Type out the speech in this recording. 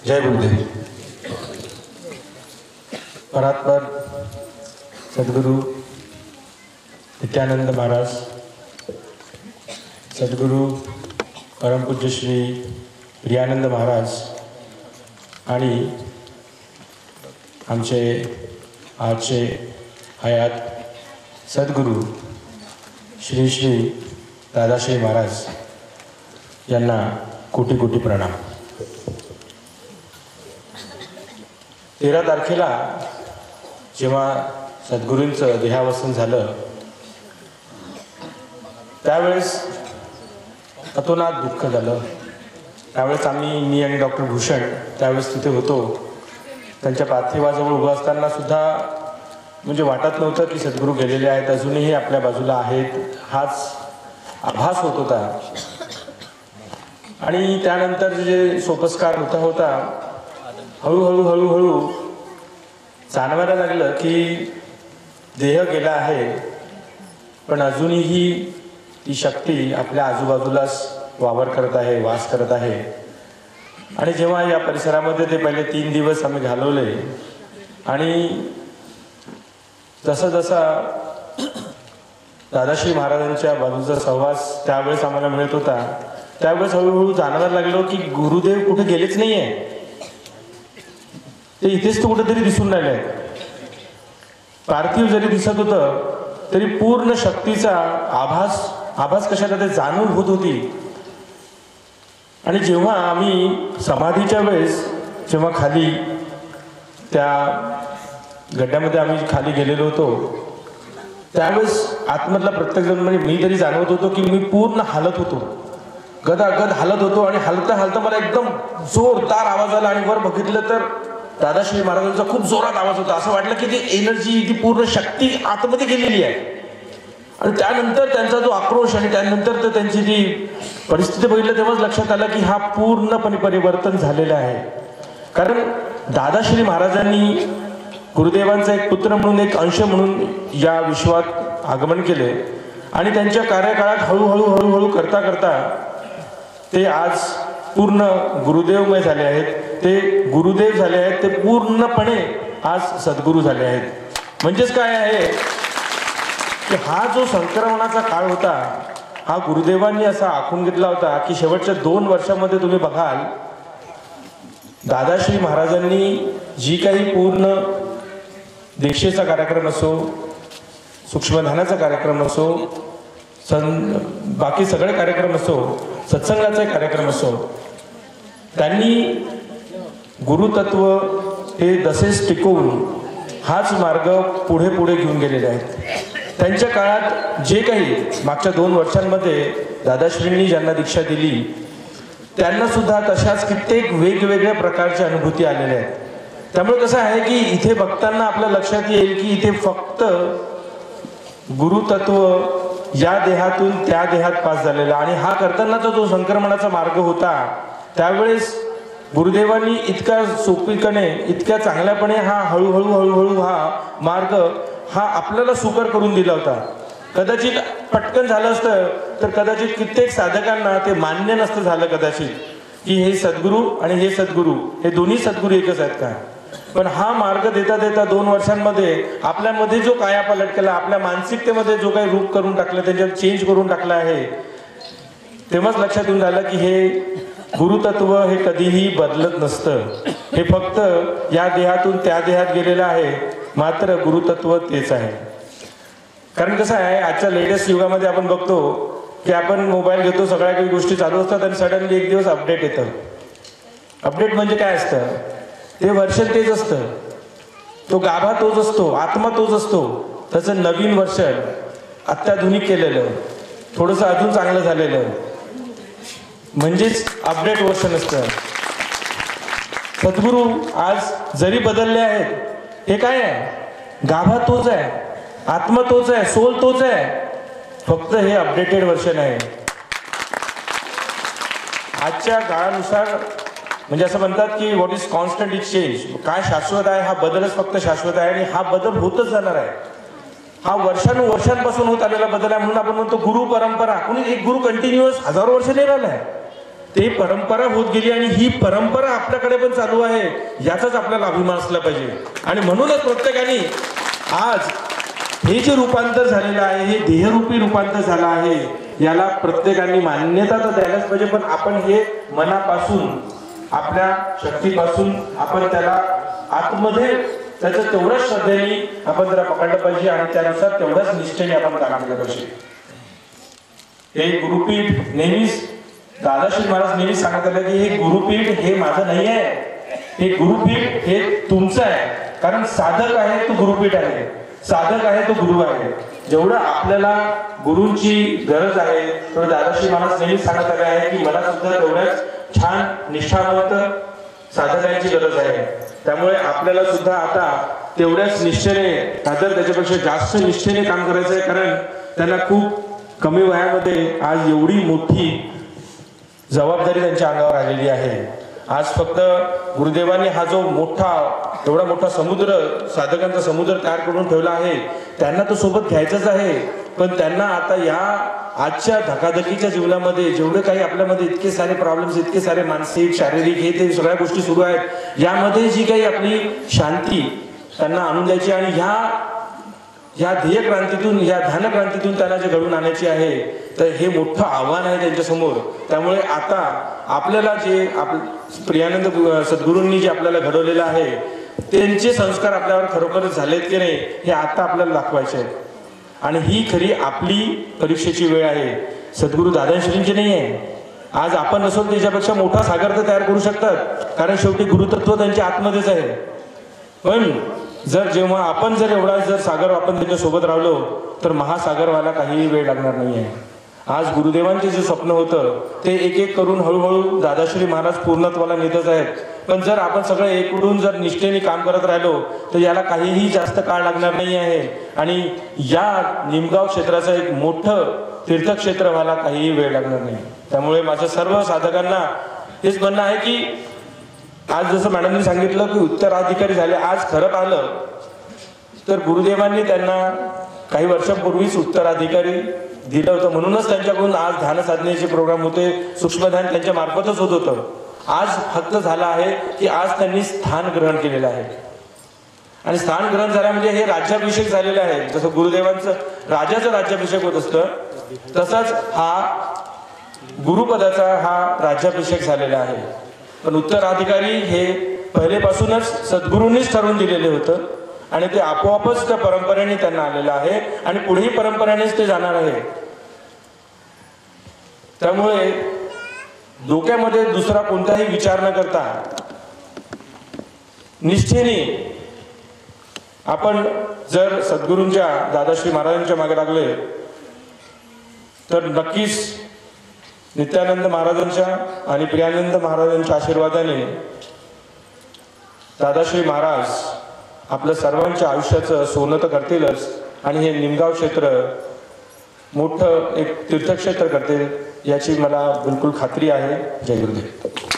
जय गुरुदेव। परात्पर सद्गुरु नित्यानंद महाराज, सद्गुरु परमपूज्य श्री प्रियानंद महाराज आणि आमचे आजचे हयात सद्गुरु श्री श्री दादाश्री महाराज यांना कोटी कोटी प्रणाम। 13 तारखेला जेव्हा सद्गुरूंचं देहावसन झालं त्यावेळेस अतोनात दुःख झालं। त्यावेळेस मी आणि डॉक्टर भूषण त्यावेळेस तिथे होतो। त्यांच्या पार्थिवाजवळ उभं असताना सुद्धा म्हणजे वाटत नव्हतं की सद्गुरू गेलेले आहेत, अजूनही आपल्या बाजूला आहेत, हाच आभास होत होता। आणि त्यानंतर जे सोपस्कार होता हळूहळू जाणवायला लागलं की देह गेला आहे, पण अजूनही ती शक्ती आपल्या आजूबाजूलाच वावर करत आहे, वास करत आहे। आणि जेव्हा या परिसरामध्ये ते पहिले 3 दिवस आम्ही घालवले आणि जसा दादाश्री महाराजांच्या बाजूचा सहवास त्यावेळेस आम्हाला मिळत होता, त्यावेळेस हळूहळू जाणवायला लागलो की गुरुदेव कुठे गेलेच नाहीये, ते इथेच तर कुठेतरी दिसून राहिले आहेत। पार्थिव जरी दिसत होतं तरी पूर्ण शक्तीचा आभास कशाला ते जाणून होत होती। आणि जेव्हा आम्ही समाधीच्या वेळेस जेव्हा खाली त्या गड्ड्यामध्ये आम्ही खाली गेलेलो होतो त्यावेळेस आतमधला प्रत्येक जण म्हणजे मी तरी जाणवत होतो की मी पूर्ण हालत होतो, गदागद हालत होतो। आणि हालता मला एकदम जोरदार आवाज आला आणि वर बघितलं तर दादाश्री महाराजांचा खूप जोरात आवाज होता। असं वाटलं की ती एनर्जी, ती पूर्ण शक्ती आतमध्ये गेलेली आहे। आणि त्यानंतर त्यांचा जो आक्रोश आणि त्यानंतर तर त्यांची जी परिस्थिती बघितलं तेव्हाच लक्षात आलं की हा पूर्णपणे परिवर्तन झालेलं आहे। कारण दादाश्री महाराजांनी गुरुदेवांचा एक पुत्र म्हणून, एक अंश म्हणून या विश्वात आगमन केले आणि त्यांच्या कार्यकाळात हळूहळू करता ते आज पूर्ण गुरुदेवमय झाले आहेत। ते गुरुदेव झाले आहेत, ते पूर्णपणे आज सद्गुरू झाले आहेत। म्हणजेच काय आहे की हा जो संक्रमणाचा काळ होता हा गुरुदेवांनी असा आखून घेतला होता की शेवटच्या 2 वर्षामध्ये तुम्ही बघाल दादाश्री महाराजांनी जी काही पूर्ण दीक्षेचा कार्यक्रम असो, सूक्ष्मध्यानाचा कार्यक्रम असो, बाकी सगळे कार्यक्रम असो, सत्संगाचे कार्यक्रम असो, त्यांनी गुरुतत्व हे तसेच टिकवून हाच मार्ग पुढे घेऊन गेलेले आहेत। त्यांच्या काळात जे काही मागच्या 2 वर्षांमध्ये दादाश्रींनी ज्यांना दीक्षा दिली त्यांना सुद्धा तशाच कित्येक वेगवेगळ्या प्रकारच्या अनुभूती आलेल्या आहेत। त्यामुळे कसं आहे की इथे बघताना आपल्या लक्षात येईल की इथे फक्त गुरुतत्व या देहातून त्या देहात पास झालेला आणि हा करतानाचा जो संक्रमणाचा मार्ग होता त्यावेळेस गुरुदेवांनी इतक्या सोपीपणे, इतक्या चांगल्यापणे हा हळूहळू हा मार्ग हा आपल्याला सुकर करून दिला होता। कदाचित पटकन झालं असतं तर कदाचित कित्येक साधकांना ते मान्य नसतं झालं कदाचित की हे सद्गुरू आणि हे सद्गुरू हे दोन्ही सद्गुरू एकच आहेत का। पण हा मार्ग देता 2 वर्षांमध्ये आपल्यामध्ये जो कायापालट केला, आपल्या मानसिकतेमध्ये जो काही रूप करून टाकलं, त्याच्यात चेंज करून टाकलं आहे, तेव्हाच लक्षात येऊन आलं की हे गुरुतत्व हे कधीही बदलत नसतं। हे फक्त या देहातून त्या देहात गेलेलं आहे, मात्र गुरुतत्व तेच आहे। कारण कसं आहे आजच्या लेटेस्ट युगामध्ये आपण बघतो की आपण मोबाईल घेतो, सगळ्या काही गोष्टी चालू असतात आणि सडनली एक दिवस अपडेट येतं। अपडेट म्हणजे काय असतं, ते वर्षन तेच असतं, तो गाभा तोच असतो, आत्मा तोच असतो, त्याचं नवीन वर्षन अत्याधुनिक केलेलं, थोडंसं अजून चांगलं झालेलं म्हणजेच अपडेट वर्षन असतं। सद्गुरू आज जरी बदलले आहेत, हे काय आहे, गाभा तोच आहे, आत्मा तोच आहे, सोल तोच आहे, फक्त हे अपडेटेड वर्षन आहे। आजच्या काळानुसार म्हणजे असं म्हणतात की what is constant is change, काय शाश्वत आहे, हा बदलच फक्त शाश्वत आहे आणि हा बदल होतच जाणार आहे। हा वर्षानुवर्षांपासून होत आलेला बदल आहे। म्हणून आपण म्हणतो गुरु परंपरा, कोणी एक गुरु कंटिन्युअस हजारो वर्ष नाही राहिलाय, ते परंपरा होत गेली आणि ही परंपरा आपल्याकडे पण चालू आहे, याचाच आपल्याला अभिमान असला पाहिजे. आणि म्हणूनच प्रत्येकाने आज हे जे रूपांतर झालेलं आहे, हे देहरूपी रूपांतर झालं आहे, याला प्रत्येकाने मान्यता तर द्यायलाच पाहिजे. पण आपण हे मनापासून, आपल्या शक्तीपासून आपण त्याला आतमध्ये त्याचं तेवढ्याच श्रद्धेने आपण त्याला पकडलं पाहिजे आणि त्यानुसार तेवढ्याच निष्ठेने आपण काम केलं पाहिजे. हे गुरुपीठ नेहमीच दादाश्री महाराज नेहमी सांगत आले की हे गुरुपीठ हे माझं नाही आहे, हे गुरुपीठ हे तुमचं आहे. कारण साधक आहे तो गुरुपीठ आहे, साधक आहे तो गुरु आहे. जेवढं आपल्याला गुरूंची गरज आहे तेवढं दादाश्री महाराज नेहमी सांगत आले आहे की मला सुद्धा तेवढ्याच छान निष्ठावंत साधकांची गरज आहे. त्यामुळे आपल्याला सुद्धा आता तेवढ्याच निष्ठेने, नाहीतर त्याच्यापेक्षा जास्त निष्ठेने काम करायचं आहे. कारण त्यांना खूप कमी वयामध्ये आज एवढी मोठी जबाबदारी त्यांच्या अंगावर आलेली आहे. आज फक्त गुरुदेवांनी हा जो एवढा मोठा समुद्र, साधकांचा समुद्र तयार करून ठेवला आहे, त्यांना तो सोबत घ्यायचंच आहे. पण त्यांना आता या आजच्या धकाधकीच्या जीवनामध्ये जेवढे काही आपल्यामध्ये इतके सारे प्रॉब्लेम्स, इतके सारे मानसिक, शारीरिक, हे ते सगळ्या गोष्टी सुरू आहेत, यामध्ये जी काही आपली शांती त्यांना आणून द्यायची आणि ह्या ध्येय क्रांतीतून, ह्या ध्यान क्रांतीतून त्यांना जे घडवून आणायचे आहे, तर हे मोठं आव्हान आहे त्यांच्यासमोर. त्यामुळे आता आपल्याला जे प्रियानंद सद्गुरूंनी जे आपल्याला घडवलेलं आहे, त्यांचे संस्कार आपल्यावर खरोखरच झालेत की नाही हे आता आपल्याला दाखवायचे आहेत. आणि ही खरी आपली परीक्षेची वेळ आहे, सद्गुरू दादाश्रींची नाही आहे. आज आपण नसो त्याच्यापेक्षा मोठा सागर तर तयार करू शकतात, कारण शेवटी गुरुतत्व त्यांच्या आतमध्येच आहे. पण जेव्हा आपण एवढा सागर आपण त्याच्या सोबत राहिलो तर महासागर व्हायला काही वेळ लागणार नाहीये. आज गुरुदेवांचे जे स्वप्न होतं ते एक एक करून हळूहळू दादाश्री महाराज पूर्णत्वाला नेतच आहेत. पण जर आपण सगळे एकूण निष्ठेने काम करत राहिलो तर याला काहीही जास्त काळ लागणार नाही आहे. आणि या निमगाव क्षेत्राचं एक मोठं तीर्थक्षेत्र व्हायला काहीही वेळ लागणार नाही. त्यामुळे माझ्या सर्व साधकांना हेच म्हणणं आहे की आज जसं मॅडमनी सांगितलं की उत्तराधिकारी झाले, आज खरं पाहिलं तर गुरुदेवांनी त्यांना काही वर्षांपूर्वीच उत्तराधिकारी दिलं होतं. म्हणूनच त्यांच्याकडून आज ध्यान साधनेचे प्रोग्राम होते, सूक्ष्मध्यान त्यांच्या मार्फतच होत होतं. आज फक्त झालं आहे की आज त्यांनी स्थान ग्रहण केलेलं आहे. आणि स्थान ग्रहण झालं म्हणजे हे राज्याभिषेक झालेलं आहे. जसं गुरुदेवांचं राजाचं राज्याभिषेक होत असतं, तसाच हा गुरुपदाचा हा राज्याभिषेक झालेला आहे. पण उत्तराधिकारी हे पहिलेपासूनच सद्गुरूंनीच ठरवून दिलेले होतं आणि ते आपोआपच त्या परंपरेने त्यांना आलेलं आहे आणि पुढेही परंपरेनेच ते जाणार आहे. त्यामुळे डोक्यामध्ये दुसरा कोणताही विचार न करता निष्ठेने आपण जर सद्गुरूंच्या, दादाश्री महाराजांच्या मागे लागले तर नक्कीच नित्यानंद महाराजांच्या आणि प्रियानंद महाराजांच्या आशीर्वादाने दादाश्री महाराज आपल्या सर्वांच्या आयुष्याचं सोनं तर करतीलच आणि हे निमगाव क्षेत्र मोठं एक तीर्थक्षेत्र करतील याची मला बिलकुल खात्री आहे. जय गुरुदेव.